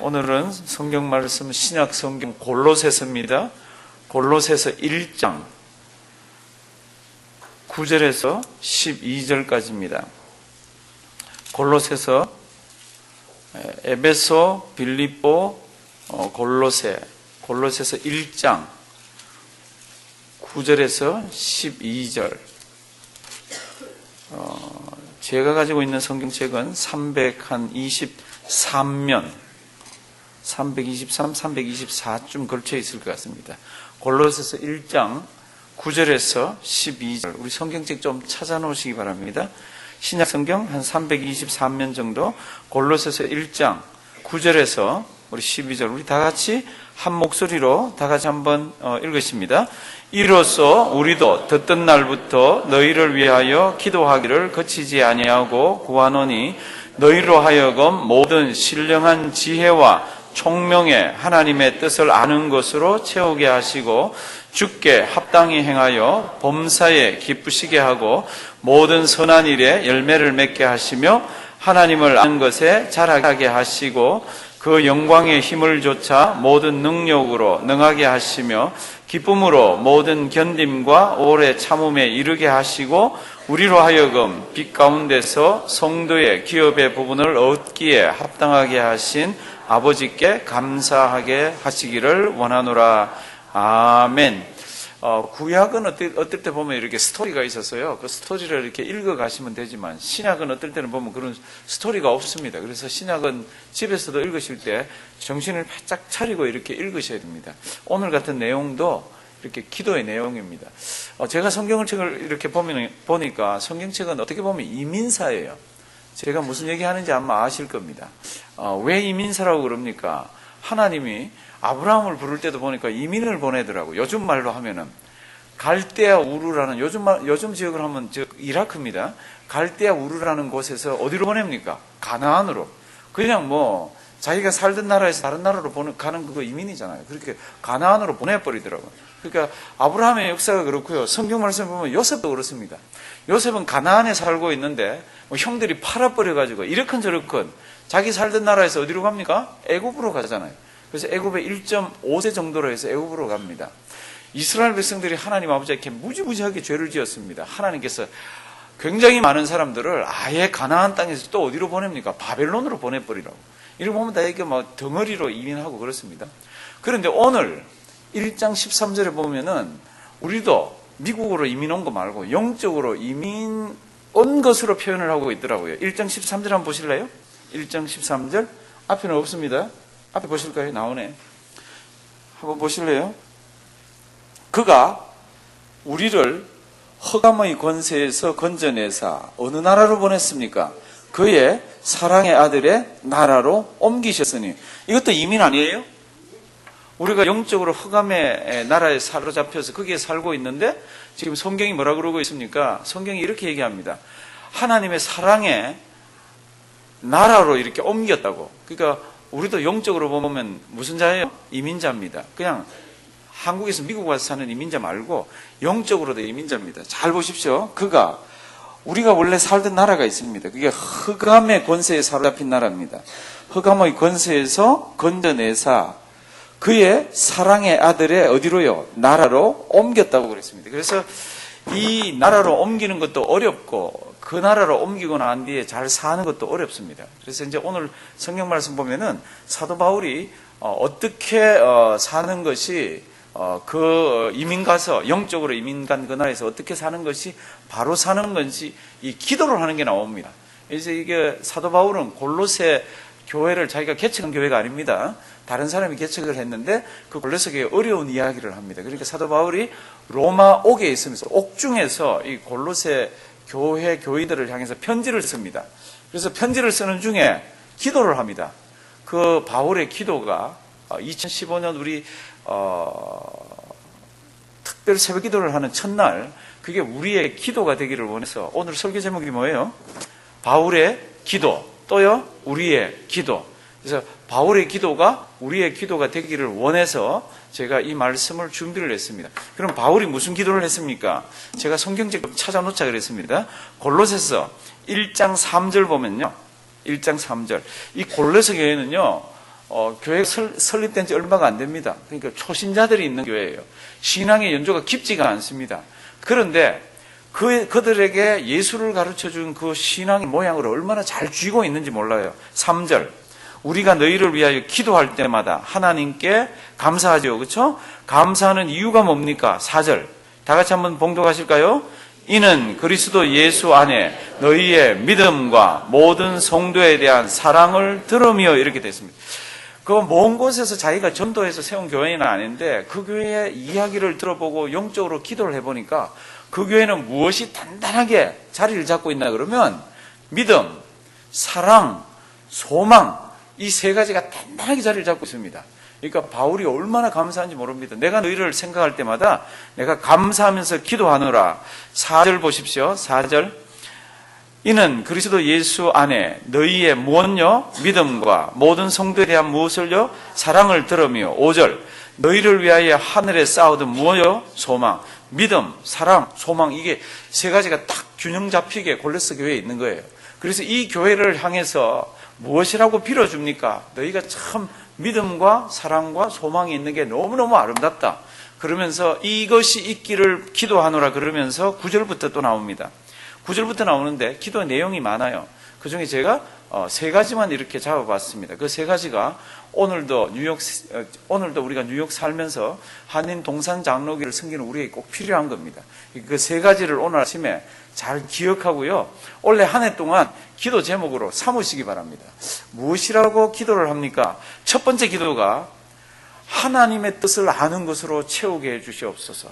오늘은 성경 말씀 신약 성경 골로새서입니다. 골로새서 1장 9절에서 12절까지입니다. 골로새서, 에베소, 빌립보, 골로새서 1장 9절에서 12절. 제가 가지고 있는 성경책은 323면 323, 324쯤 걸쳐 있을 것 같습니다. 골로새서 1장 9절에서 12절. 우리 성경책 좀 찾아 놓으시기 바랍니다. 신약 성경 한 323면 정도, 골로새서 1장 9절에서 우리 12절. 우리 다 같이 한 목소리로 다 같이 한번 읽으십니다. 이로써 우리도 듣던 날부터 너희를 위하여 기도하기를 그치지 아니하고 구하노니 너희로 하여금 모든 신령한 지혜와 총명의 하나님의 뜻을 아는 것으로 채우게 하시고 주께 합당히 행하여 범사에 기쁘시게 하고 모든 선한 일에 열매를 맺게 하시며 하나님을 아는 것에 자라게 하시고 그 영광의 힘을 조차 모든 능력으로 능하게 하시며 기쁨으로 모든 견딤과 오래 참음에 이르게 하시고 우리로 하여금 빛 가운데서 성도의 기업의 부분을 얻기에 합당하게 하신 아버지께 감사하게 하시기를 원하노라. 아멘. 구약은 어떨 때 보면 이렇게 스토리가 있어서요. 그 스토리를 이렇게 읽어 가시면 되지만 신약은 어떨 때는 보면 그런 스토리가 없습니다. 그래서 신약은 집에서도 읽으실 때 정신을 바짝 차리고 이렇게 읽으셔야 됩니다. 오늘 같은 내용도 이렇게 기도의 내용입니다. 제가 성경책을 이렇게 보니까 성경책은 어떻게 보면 이민사예요. 제가 무슨 얘기하는지 아마 아실 겁니다. 왜 이민사라고 그럽니까? 하나님이 아브라함을 부를 때도 보니까 이민을 보내더라고요. 요즘 말로 하면은 갈대아 우르라는, 요즘 지역을 하면 이라크입니다. 갈대아 우르라는 곳에서 어디로 보냅니까? 가나안으로. 그냥 뭐 자기가 살던 나라에서 다른 나라로 가는 그거 이민이잖아요. 그렇게 가나안으로 보내버리더라고요. 그러니까 아브라함의 역사가 그렇고요. 성경 말씀 보면 요셉도 그렇습니다. 요셉은 가나안에 살고 있는데 뭐 형들이 팔아버려가지고 이렇건저렇건 자기 살던 나라에서 어디로 갑니까? 애굽으로 가잖아요. 그래서 애굽에 1.5세 정도로 해서 애굽으로 갑니다. 이스라엘 백성들이 하나님 아버지께 무지무지하게 죄를 지었습니다. 하나님께서 굉장히 많은 사람들을 아예 가나안 땅에서 또 어디로 보냅니까? 바벨론으로 보내버리라고. 이렇게 보면 다 이게 막 덩어리로 이민하고 그렇습니다. 그런데 오늘 1장 13절에 보면은 우리도 미국으로 이민 온 거 말고 영적으로 이민 온 것으로 표현을 하고 있더라고요. 1장 13절 한번 보실래요? 1장 13절. 앞에는 없습니다. 앞에 보실까요? 나오네. 한번 보실래요? 그가 우리를 흑암의 권세에서 건져내사 어느 나라로 보냈습니까? 그의 사랑의 아들의 나라로 옮기셨으니. 이것도 이민 아니에요? 우리가 영적으로 흑암의 나라에 사로잡혀서 거기에 살고 있는데 지금 성경이 뭐라 그러고 있습니까? 성경이 이렇게 얘기합니다. 하나님의 사랑의 나라로 이렇게 옮겼다고. 그러니까 우리도 영적으로 보면 무슨 자예요? 이민자입니다. 그냥 한국에서 미국 와서 사는 이민자 말고 영적으로도 이민자입니다. 잘 보십시오. 그가 우리가 원래 살던 나라가 있습니다. 그게 흑암의 권세에 사로잡힌 나라입니다. 흑암의 권세에서 건져내사 그의 사랑의 아들의 어디로요? 나라로 옮겼다고 그랬습니다. 그래서 이 나라로 옮기는 것도 어렵고 그 나라로 옮기고 난 뒤에 잘 사는 것도 어렵습니다. 그래서 이제 오늘 성경 말씀 보면은 사도 바울이 어떻게 사는 것이 그 이민 가서 영적으로 이민 간 그 나라에서 어떻게 사는 것이 바로 사는 건지 이 기도를 하는 게 나옵니다. 이제 이게 사도 바울은 골로새 교회를 자기가 개척한 교회가 아닙니다. 다른 사람이 개척을 했는데 그 골로새 교회의 어려운 이야기를 합니다. 그러니까 사도 바울이 로마 옥에 있으면서 옥중에서 이 골로새 교회 교인들을 향해서 편지를 씁니다. 그래서 편지를 쓰는 중에 기도를 합니다. 그 바울의 기도가 2015년 우리 특별 새벽 기도를 하는 첫날 그게 우리의 기도가 되기를 원해서 오늘 설교 제목이 뭐예요? 바울의 기도. 또요? 우리의 기도. 그래서 바울의 기도가 우리의 기도가 되기를 원해서 제가 이 말씀을 준비를 했습니다. 그럼 바울이 무슨 기도를 했습니까? 제가 성경책 찾아놓자 그랬습니다. 골로새서 1장 3절 보면요. 1장 3절. 이 골로새 교회는요, 교회 설립된 지 얼마가 안 됩니다. 그러니까 초신자들이 있는 교회예요. 신앙의 연조가 깊지가 않습니다. 그런데 그들에게 예수를 가르쳐준 그 신앙의 모양을 얼마나 잘 쥐고 있는지 몰라요. 3절. 우리가 너희를 위하여 기도할 때마다 하나님께 감사하죠. 그렇죠? 감사하는 이유가 뭡니까? 4절. 다 같이 한번 봉독하실까요? 이는 그리스도 예수 안에 너희의 믿음과 모든 성도에 대한 사랑을 들으며 이렇게 됐습니다. 그 먼 곳에서 자기가 전도해서 세운 교회는 아닌데 그 교회의 이야기를 들어보고 영적으로 기도를 해보니까 그 교회는 무엇이 단단하게 자리를 잡고 있나 그러면 믿음, 사랑, 소망 이 세 가지가 단단하게 자리를 잡고 있습니다. 그러니까 바울이 얼마나 감사한지 모릅니다. 내가 너희를 생각할 때마다 내가 감사하면서 기도하노라. 4절 보십시오. 4절. 이는 그리스도 예수 안에 너희의 무엇요? 믿음과 모든 성도에 대한 무엇을요? 사랑을 들으며. 5절. 너희를 위하여 하늘에 쌓아둔 무엇요? 소망. 믿음, 사랑, 소망. 이게 세 가지가 딱 균형 잡히게 골로새 교회에 있는 거예요. 그래서 이 교회를 향해서 무엇이라고 빌어줍니까? 너희가 참 믿음과 사랑과 소망이 있는 게 너무너무 아름답다. 그러면서 이것이 있기를 기도하노라 그러면서 9절부터 또 나옵니다. 9절부터 나오는데 기도 내용이 많아요. 그 중에 제가 세 가지만 이렇게 잡아봤습니다. 그 세 가지가 오늘도 우리가 뉴욕 살면서 한인 동산 장로교를 섬기는 우리에게 꼭 필요한 겁니다. 그 세 가지를 오늘 아침에 잘 기억하고요. 올해 한 해 동안 기도 제목으로 삼으시기 바랍니다. 무엇이라고 기도를 합니까? 첫 번째 기도가 하나님의 뜻을 아는 것으로 채우게 해 주시옵소서.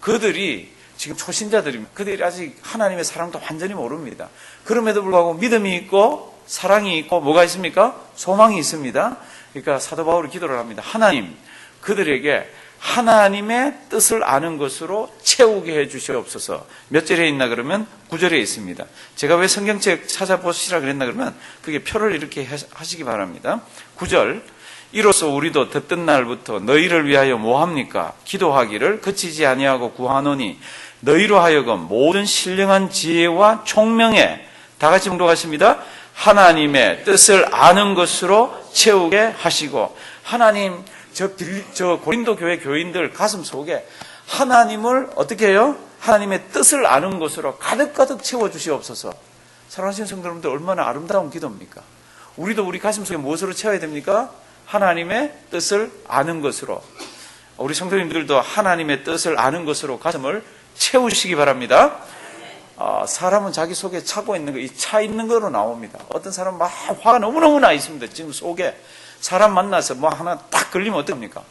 그들이 지금 초신자들입니다. 그들이 아직 하나님의 사랑도 완전히 모릅니다. 그럼에도 불구하고 믿음이 있고 사랑이 있고 뭐가 있습니까? 소망이 있습니다. 그러니까 사도 바울이 기도를 합니다. 하나님, 그들에게 하나님의 뜻을 아는 것으로 채우게 해 주시옵소서. 몇 절에 있나 그러면 9절에 있습니다. 제가 왜 성경책 찾아보시라 그랬나 그러면 그게 표를 이렇게 하시기 바랍니다. 9절. 이로써 우리도 듣던 날부터 너희를 위하여 뭐합니까? 기도하기를 그치지 아니하고 구하노니 너희로 하여금 모든 신령한 지혜와 총명에 다 같이 봉독하십니다. 하나님의 뜻을 아는 것으로 채우게 하시고. 하나님, 저 고린도 교회 교인들 가슴 속에 하나님을 어떻게 해요? 하나님의 뜻을 아는 것으로 가득가득 채워주시옵소서. 사랑하시는 성도 여러분들, 얼마나 아름다운 기도입니까? 우리도 우리 가슴 속에 무엇으로 채워야 됩니까? 하나님의 뜻을 아는 것으로. 우리 성도님들도 하나님의 뜻을 아는 것으로 가슴을 채우시기 바랍니다. 사람은 자기 속에 차고 있는 거, 이 차 있는 거로 나옵니다. 어떤 사람은 막 화가 너무너무 나 있습니다. 지금 속에 사람 만나서 뭐 하나 딱 걸리면 어떡합니까?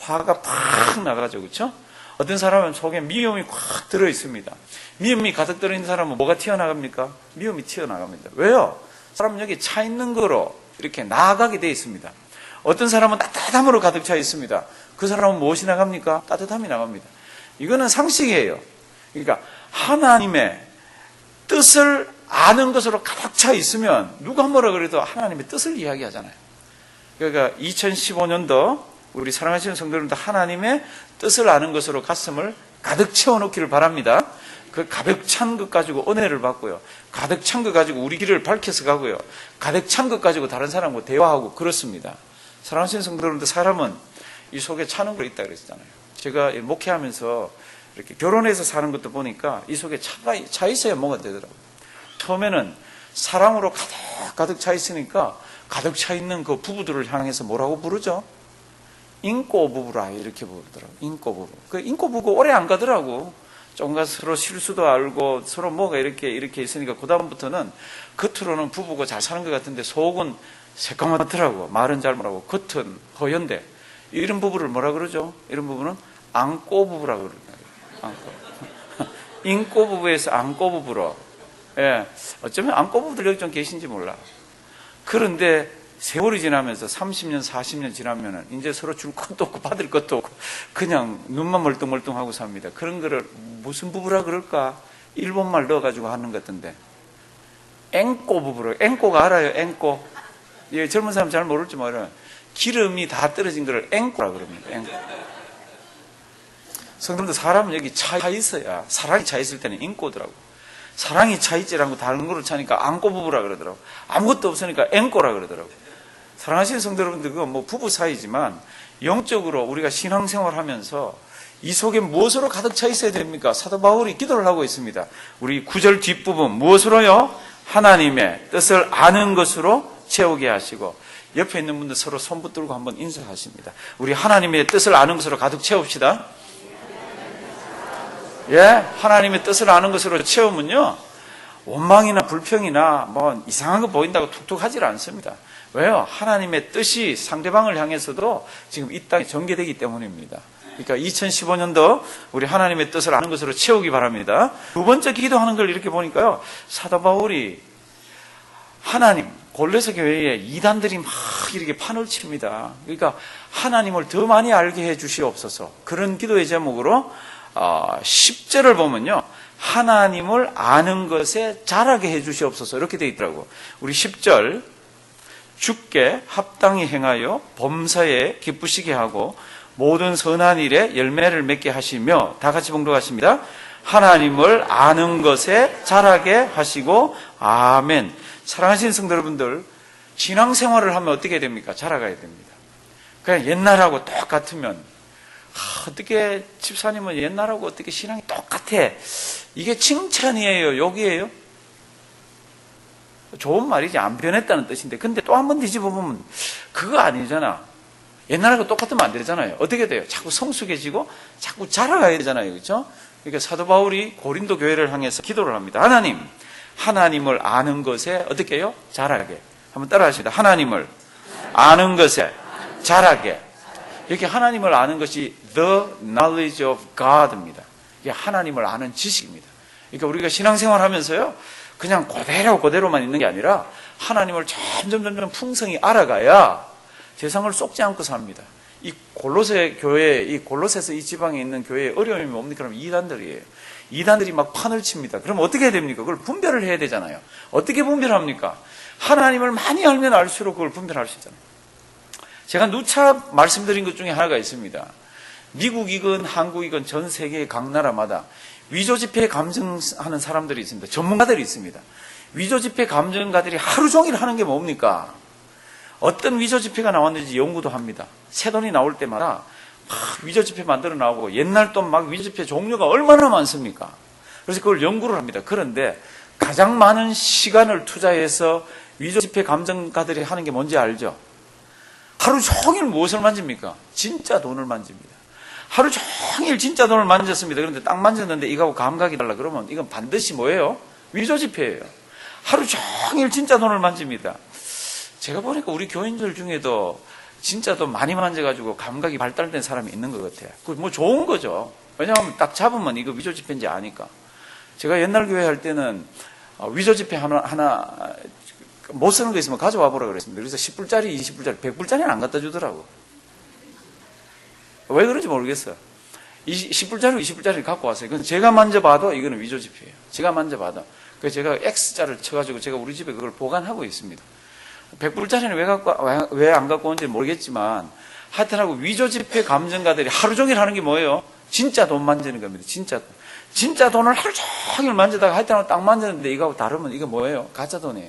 화가 팍 나가죠. 그렇죠? 어떤 사람은 속에 미움이 꽉 들어 있습니다. 미움이 가득 들어있는 사람은 뭐가 튀어나갑니까? 미움이 튀어나갑니다. 왜요? 사람은 여기 차 있는 거로 이렇게 나아가게 되어 있습니다. 어떤 사람은 따뜻함으로 가득 차 있습니다. 그 사람은 무엇이 나갑니까? 따뜻함이 나갑니다. 이거는 상식이에요. 그러니까 하나님의 뜻을 아는 것으로 가득 차 있으면 누가 뭐라 그래도 하나님의 뜻을 이야기하잖아요. 그러니까 2015년도 우리 사랑하시는 성도님들 하나님의 뜻을 아는 것으로 가슴을 가득 채워놓기를 바랍니다. 그 가득 찬 것 가지고 은혜를 받고요. 가득 찬 것 가지고 우리 길을 밝혀서 가고요. 가득 찬 것 가지고 다른 사람과 대화하고 그렇습니다. 사랑하시는 성도님들, 사람은 이 속에 차는 거 있다 그랬잖아요. 제가 목회하면서 이렇게 결혼해서 사는 것도 보니까 이 속에 차 있어야 뭐가 되더라고요. 처음에는 사랑으로 가득 차 있으니까 가득 차 있는 그 부부들을 향해서 뭐라고 부르죠? 인꼬 부부라 이렇게 부르더라고요. 인꼬 부부. 그 인꼬 부부 오래 안 가더라고. 조금 서로 실수도 알고 서로 뭐가 이렇게 있으니까 그다음부터는 겉으로는 부부가 잘 사는 것 같은데 속은 새까맣더라고. 말은 잘 못하고 겉은 허연데. 이런 부부를 뭐라 그러죠? 이런 부부는 앙꼬 부부라 그러더라고요. 앙꼬. 인꼬 부부에서 앙꼬 부부로. 예. 어쩌면 앙꼬 부부들 여기 좀 계신지 몰라. 그런데 세월이 지나면서 30년, 40년 지나면은 이제 서로 줄 것도 없고 받을 것도 없고 그냥 눈만 멀뚱멀뚱하고 삽니다. 그런 거를 무슨 부부라 그럴까? 일본말 넣어가지고 하는 것 같은데. 앵꼬 부부로. 앵꼬가 알아요? 앵꼬. 예, 젊은 사람 잘 모를지 몰라요. 기름이 다 떨어진 거를 앵꼬라 그럽니다. 앵꼬. 성도님들, 사람은 여기 차 있어야, 사랑이 차 있을 때는 앵꼬더라고. 사랑이 차 있지 않고 다른 거로 차니까 앙꼬 부부라 그러더라고. 아무것도 없으니까 앵꼬라 그러더라고. 사랑하시는 성도 여러분들, 그건 뭐 부부 사이지만 영적으로 우리가 신앙생활 하면서 이 속에 무엇으로 가득 차 있어야 됩니까? 사도 바울이 기도를 하고 있습니다. 우리 9절 뒷부분, 무엇으로요? 하나님의 뜻을 아는 것으로 채우게 하시고, 옆에 있는 분들 서로 손 붙들고 한번 인사하십니다. 우리 하나님의 뜻을 아는 것으로 가득 채웁시다. 예, 하나님의 뜻을 아는 것으로 채우면요, 원망이나 불평이나 뭐 이상한 거 보인다고 툭툭 하질 않습니다. 왜요? 하나님의 뜻이 상대방을 향해서도 지금 이 땅에 전개되기 때문입니다. 그러니까 2015년도 우리 하나님의 뜻을 아는 것으로 채우기 바랍니다. 두 번째 기도하는 걸 이렇게 보니까요, 사도 바울이 하나님, 골로새 교회에 이단들이 막 이렇게 판을 칩니다. 그러니까 하나님을 더 많이 알게 해 주시옵소서. 그런 기도의 제목으로 10절을 보면요, 하나님을 아는 것에 자라게 해 주시옵소서 이렇게 되어 있더라고. 우리 10절, 주께 합당히 행하여 범사에 기쁘시게 하고 모든 선한 일에 열매를 맺게 하시며, 다 같이 봉독하십니다. 하나님을 아는 것에 자라게 하시고, 아멘. 사랑하시는 성도 여러분들, 신앙생활을 하면 어떻게 됩니까? 자라가야 됩니다. 그냥 옛날하고 똑같으면, 어떻게 집사님은 옛날하고 어떻게 신앙이 똑같아? 이게 칭찬이에요? 욕이에요? 좋은 말이지, 안 변했다는 뜻인데, 근데 또 한 번 뒤집어보면 그거 아니잖아. 옛날하고 똑같으면 안 되잖아요. 어떻게 돼요? 자꾸 성숙해지고 자꾸 자라가야 되잖아요. 그렇죠? 그러니까 사도 바울이 고린도 교회를 향해서 기도를 합니다. 하나님, 하나님을 아는 것에 어떻게 해요? 자라게. 한번 따라 하십니다. 하나님을 아는 것에 자라게. 이렇게 하나님을 아는 것이 the knowledge of God입니다. 이게 하나님을 아는 지식입니다. 그러니까 우리가 신앙생활 하면서요, 그냥 그대로만 있는 게 아니라 하나님을 점점 풍성히 알아가야 세상을 쏙지 않고 삽니다. 이 골로새 교회, 이 골로새서 이 지방에 있는 교회의 어려움이 뭡니까? 그럼 이단들이에요. 이단들이 막 판을 칩니다. 그럼 어떻게 해야 됩니까? 그걸 분별을 해야 되잖아요. 어떻게 분별합니까? 하나님을 많이 알면 알수록 그걸 분별할 수 있잖아요. 제가 누차 말씀드린 것 중에 하나가 있습니다. 미국이건 한국이건 전 세계의 각 나라마다 위조지폐 감정하는 사람들이 있습니다. 전문가들이 있습니다. 위조지폐 감정가들이 하루 종일 하는 게 뭡니까? 어떤 위조지폐가 나왔는지 연구도 합니다. 새 돈이 나올 때마다 막 위조지폐 만들어 나오고, 옛날 돈 막 위조지폐 종류가 얼마나 많습니까? 그래서 그걸 연구를 합니다. 그런데 가장 많은 시간을 투자해서 위조지폐 감정가들이 하는 게 뭔지 알죠? 하루 종일 무엇을 만집니까? 진짜 돈을 만집니다. 하루 종일 진짜 돈을 만졌습니다. 그런데 딱 만졌는데 이거하고 감각이 달라 그러면 이건 반드시 뭐예요? 위조지폐예요. 하루 종일 진짜 돈을 만집니다. 제가 보니까 우리 교인들 중에도 진짜 돈 많이 만져가지고 감각이 발달된 사람이 있는 것 같아요. 그거 뭐 좋은 거죠. 왜냐하면 딱 잡으면 이거 위조지폐인지 아니까. 제가 옛날 교회 할 때는 위조지폐 하나 못 쓰는 거 있으면 가져와 보라 그랬습니다. 그래서 10불짜리, 20불짜리, 100불짜리는 안 갖다 주더라고. 왜 그런지 모르겠어요. 10불짜리, 20불짜리를 갖고 왔어요. 그건 제가 만져봐도 이거는 위조지폐예요. 제가 만져봐도. 그래서 제가 X자를 쳐가지고 제가 우리 집에 그걸 보관하고 있습니다. 100불짜리는 왜 안 갖고 온지 모르겠지만, 하여튼하고 위조지폐 감정가들이 하루 종일 하는 게 뭐예요? 진짜 돈 만지는 겁니다. 진짜 돈을 하루 종일 만지다가 하여튼하고 딱 만졌는데 이거하고 다르면 이거 뭐예요? 가짜 돈이에요.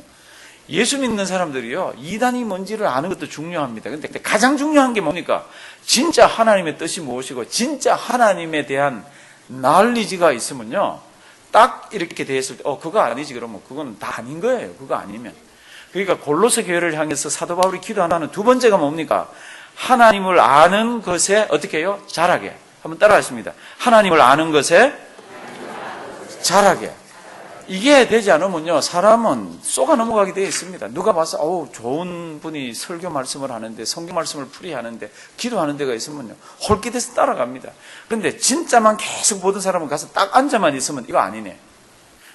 예수 믿는 사람들이요, 이단이 뭔지를 아는 것도 중요합니다. 근데 가장 중요한 게 뭡니까? 진짜 하나님의 뜻이 무엇이고 진짜 하나님에 대한 knowledge가 있으면요, 딱 이렇게 됐을 때 그거 아니지 그러면 그거는 다 아닌 거예요. 그거 아니면. 그러니까 골로새 교회를 향해서 사도 바울이 기도하는 두 번째가 뭡니까? 하나님을 아는 것에 어떻게 해요? 자라게. 한번 따라 하십니다. 하나님을 아는 것에 자라게. 이게 되지 않으면요, 사람은 쏘가 넘어가게 되어 있습니다. 누가 봐서 좋은 분이 설교 말씀을 하는데, 성경 말씀을 풀이하는데, 기도하는 데가 있으면요, 홀깃해서 따라갑니다. 그런데 진짜만 계속 보던 사람은 가서 딱 앉아만 있으면 이거 아니네.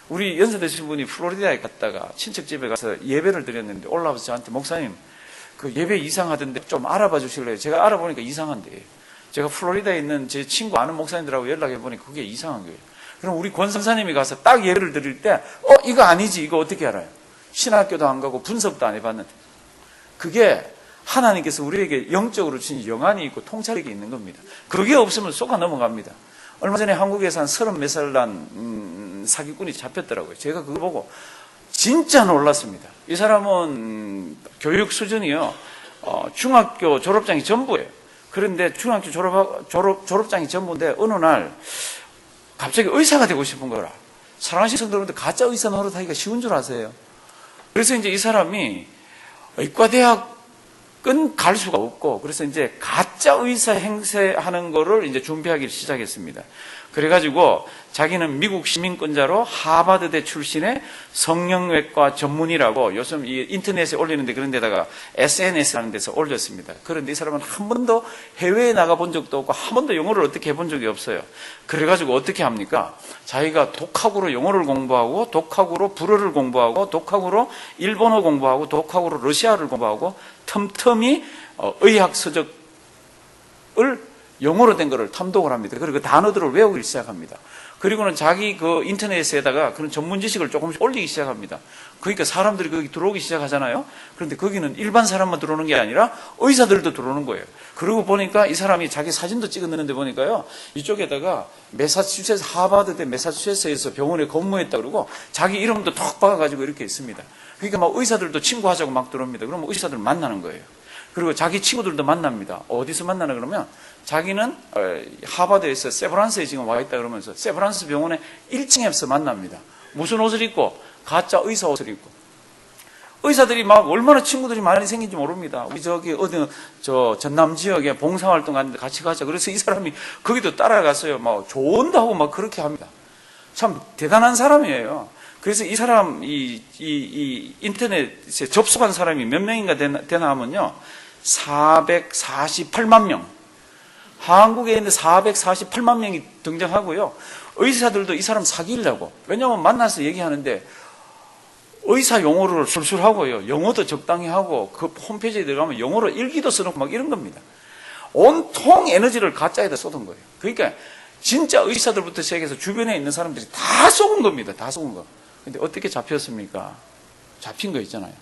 우리 연세 드신 분이 플로리다에 갔다가 친척 집에 가서 예배를 드렸는데 올라와서 저한테, 목사님 그 예배 이상하던데 좀 알아봐 주실래요? 제가 알아보니까 이상한데, 제가 플로리다에 있는 제 친구 아는 목사님들하고 연락해 보니까 그게 이상한 거예요. 그럼 우리 권 선사님이 가서 딱 예배를 드릴 때 이거 아니지, 이거 어떻게 알아요? 신학교도 안 가고 분석도 안 해봤는데. 그게 하나님께서 우리에게 영적으로 주신 영안이 있고 통찰력이 있는 겁니다. 그게 없으면 쏘가 넘어갑니다. 얼마 전에 한국에서 한 30몇 살 난 사기꾼이 잡혔더라고요. 제가 그거 보고 진짜 놀랐습니다. 이 사람은 교육 수준이요, 중학교 졸업장이 전부예요. 그런데 중학교 졸업장이 전부인데 어느 날 갑자기 의사가 되고 싶은 거라. 사랑하시는 성도 여러분들, 가짜 의사 노릇하기가 쉬운 줄 아세요? 그래서 이제 이 사람이 의과대학은 갈 수가 없고, 그래서 이제 가짜 의사 행세하는 거를 이제 준비하기 시작했습니다. 그래가지고 자기는 미국 시민권자로 하버드대 출신의 성형외과 전문의라고 요즘 이 인터넷에 올리는데 그런 데다가 SNS라는 데서 올렸습니다. 그런데 이 사람은 한 번도 해외에 나가본 적도 없고 한 번도 영어를 어떻게 해본 적이 없어요. 그래가지고 어떻게 합니까? 자기가 독학으로 영어를 공부하고 독학으로 불어를 공부하고 독학으로 일본어 공부하고 독학으로 러시아를 공부하고 틈틈이 의학 서적을 영어로 된 거를 탐독을 합니다. 그리고 그 단어들을 외우기 시작합니다. 그리고는 자기 그 인터넷에다가 그런 전문 지식을 조금씩 올리기 시작합니다. 그러니까 사람들이 거기 들어오기 시작하잖아요. 그런데 거기는 일반 사람만 들어오는 게 아니라 의사들도 들어오는 거예요. 그러고 보니까 이 사람이 자기 사진도 찍었는데 보니까요, 이쪽에다가 하버드대 매사추세츠에서 병원에 근무했다 그러고 자기 이름도 턱 박아가지고 이렇게 있습니다. 그러니까 막 의사들도 친구하자고 막 들어옵니다. 그러면 의사들 만나는 거예요. 그리고 자기 친구들도 만납니다. 어디서 만나나 그러면 자기는 하버드에서 세브란스에 지금 와 있다 그러면서 세브란스 병원의 1층에서 만납니다. 무슨 옷을 입고? 가짜 의사 옷을 입고. 의사들이 막 얼마나 친구들이 많이 생긴지 모릅니다. 우리 전남 지역에 봉사활동 갔는데 같이 가자. 그래서 이 사람이 거기도 따라갔어요. 막 조언도 하고 막 그렇게 합니다. 참 대단한 사람이에요. 그래서 이 사람, 이 인터넷에 접속한 사람이 몇 명인가 되나 하면요, 448만 명. 한국에 있는데 448만 명이 등장하고요. 의사들도 이 사람 사귀려고. 왜냐하면 만나서 얘기하는데 의사 용어를 술술 하고요. 영어도 적당히 하고 그 홈페이지에 들어가면 영어로 일기도 써놓고 막 이런 겁니다. 온통 에너지를 가짜에다 쏟은 거예요. 그러니까 진짜 의사들부터 시작해서 주변에 있는 사람들이 다 속은 겁니다. 다 속은 거. 근데 어떻게 잡혔습니까? 잡힌 거 있잖아요.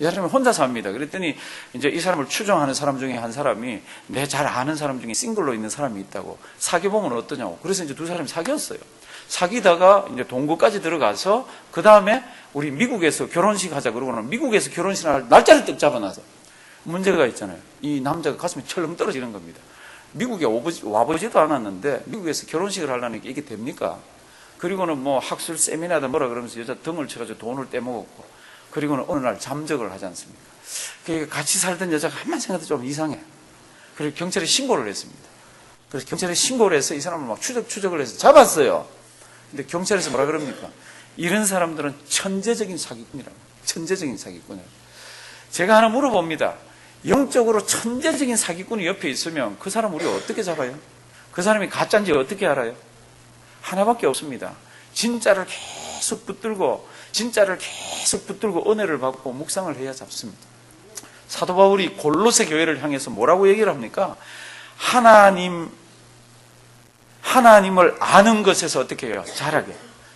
이 사람이 혼자 삽니다. 그랬더니 이제 이 사람을 추종하는 사람 중에 한 사람이 내 잘 아는 사람 중에 싱글로 있는 사람이 있다고, 사귀어보면 어떠냐고. 그래서 이제 두 사람이 사귀었어요. 사귀다가 이제 동거까지 들어가서 그 다음에 우리 미국에서 결혼식 하자 그러고는 미국에서 결혼식 할 날짜를 딱 잡아놔서 문제가 있잖아요. 이 남자가 가슴이 철렁 떨어지는 겁니다. 미국에 와보지도 않았는데 미국에서 결혼식을 하려니까 이게 됩니까? 그리고는 뭐 학술 세미나다 뭐라 그러면서 여자 등을 쳐가지고 돈을 떼먹었고, 그리고는 어느 날 잠적을 하지 않습니까? 그러니까 같이 살던 여자가 한만 생각해도 좀 이상해. 그래서 경찰에 신고를 했습니다. 그래서 경찰에 신고를 해서 이 사람을 막 추적을 해서 잡았어요. 근데 경찰에서 뭐라 그럽니까? 이런 사람들은 천재적인 사기꾼이라고. 천재적인 사기꾼이라고. 제가 하나 물어봅니다. 영적으로 천재적인 사기꾼이 옆에 있으면 그 사람 우리가 어떻게 잡아요? 그 사람이 가짜인지 어떻게 알아요? 하나밖에 없습니다. 진짜를 계속 붙들고 은혜를 받고 묵상을 해야 잡습니다. 사도 바울이 골로새 교회를 향해서 뭐라고 얘기를 합니까? 하나님을 아는 것에서 어떻게 해요? 자라게.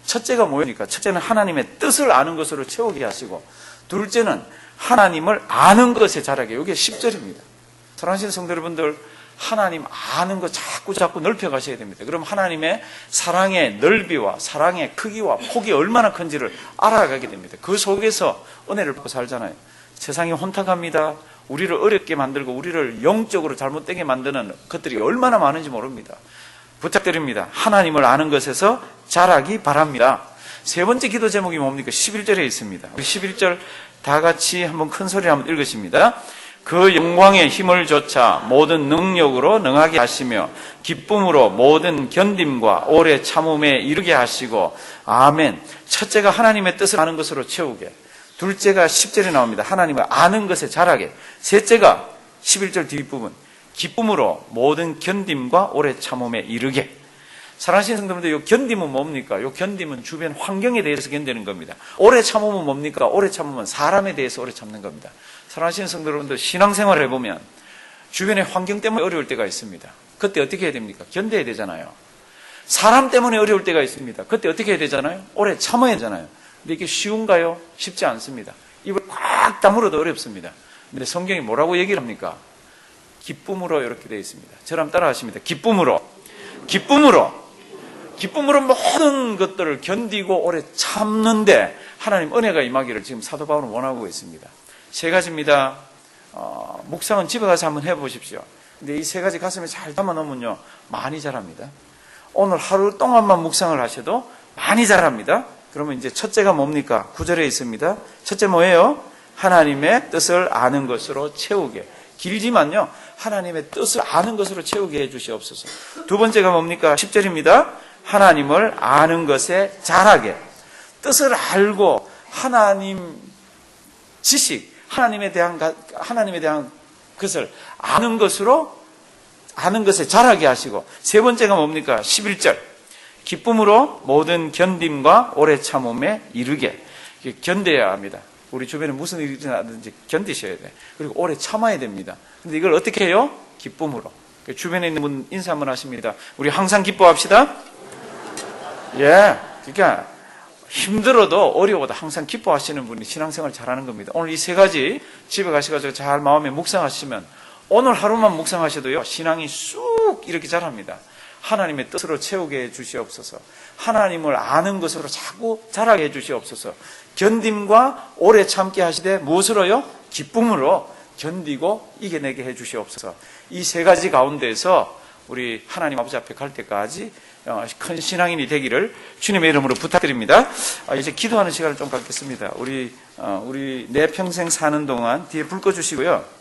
첫째가 뭐입니까? 첫째는 하나님의 뜻을 아는 것으로 채우게 하시고, 둘째는 하나님을 아는 것에 자라게. 이게 10절입니다. 사랑하시는 성도 여러분들, 하나님 아는 거 자꾸 넓혀 가셔야 됩니다. 그럼 하나님의 사랑의 넓이와 사랑의 크기와 폭이 얼마나 큰지를 알아가게 됩니다. 그 속에서 은혜를 받고 살잖아요. 세상이 혼탁합니다. 우리를 어렵게 만들고 우리를 영적으로 잘못되게 만드는 것들이 얼마나 많은지 모릅니다. 부탁드립니다. 하나님을 아는 것에서 자라기 바랍니다. 세 번째 기도 제목이 뭡니까? 11절에 있습니다. 우리 11절 다 같이 한번 큰 소리로 한번 읽으십니다. 그 영광의 힘을 조차 모든 능력으로 능하게 하시며 기쁨으로 모든 견딤과 오래 참음에 이르게 하시고. 아멘. 첫째가 하나님의 뜻을 아는 것으로 채우게. 둘째가 10절에 나옵니다. 하나님을 아는 것에 자라게. 셋째가 11절 뒷부분. 기쁨으로 모든 견딤과 오래 참음에 이르게. 사랑하시는 성도님들, 이 견딤은 뭡니까? 이 견딤은 주변 환경에 대해서 견디는 겁니다. 오래 참음은 뭡니까? 오래 참음은 사람에 대해서 오래 참는 겁니다. 사랑하시는 성도 여러분들, 신앙생활을 해보면 주변의 환경 때문에 어려울 때가 있습니다. 그때 어떻게 해야 됩니까? 견뎌야 되잖아요. 사람 때문에 어려울 때가 있습니다. 그때 어떻게 해야 되잖아요? 오래 참아야 되잖아요. 근데 이게 쉬운가요? 쉽지 않습니다. 입을 꽉 다물어도 어렵습니다. 근데 성경이 뭐라고 얘기를 합니까? 기쁨으로 이렇게 되어 있습니다. 저랑 따라 하십니다. 기쁨으로 모든 것들을 견디고 오래 참는데 하나님 은혜가 임하기를 지금 사도 바울은 원하고 있습니다. 세 가지입니다. 묵상은 집에 가서 한번 해보십시오. 근데 이 세 가지 가슴에 잘 담아놓으면요, 많이 자랍니다. 오늘 하루 동안만 묵상을 하셔도 많이 자랍니다. 그러면 이제 첫째가 뭡니까? 9절에 있습니다. 첫째 뭐예요? 하나님의 뜻을 아는 것으로 채우게. 길지만요, 하나님의 뜻을 아는 것으로 채우게 해주시옵소서. 두 번째가 뭡니까? 10절입니다. 하나님을 아는 것에 잘하게. 뜻을 알고 하나님 지식, 하나님에 대한 것을 아는 것에 잘하게 하시고, 세 번째가 뭡니까? 11절. 기쁨으로 모든 견딤과 오래 참음에 이르게. 견뎌야 합니다. 우리 주변에 무슨 일이 일어나든지 견디셔야 돼. 그리고 오래 참아야 됩니다. 근데 이걸 어떻게 해요? 기쁨으로. 주변에 있는 분 인사 한번 하십니다. 우리 항상 기뻐합시다. 예. 그러니까 힘들어도 어려워도 항상 기뻐하시는 분이 신앙생활 잘하는 겁니다. 오늘 이 세 가지 집에 가셔가지고 잘 마음에 묵상하시면, 오늘 하루만 묵상하셔도요, 신앙이 쑥 이렇게 자랍니다. 하나님의 뜻으로 채우게 해 주시옵소서. 하나님을 아는 것으로 자꾸 자라게 해 주시옵소서. 견딤과 오래 참게 하시되 무엇으로요? 기쁨으로 견디고 이겨내게 해 주시옵소서. 이 세 가지 가운데서 우리 하나님 아버지 앞에 갈 때까지 큰 신앙인이 되기를 주님의 이름으로 부탁드립니다. 이제 기도하는 시간을 좀 갖겠습니다. 우리 내 평생 사는 동안 뒤에 불 꺼주시고요.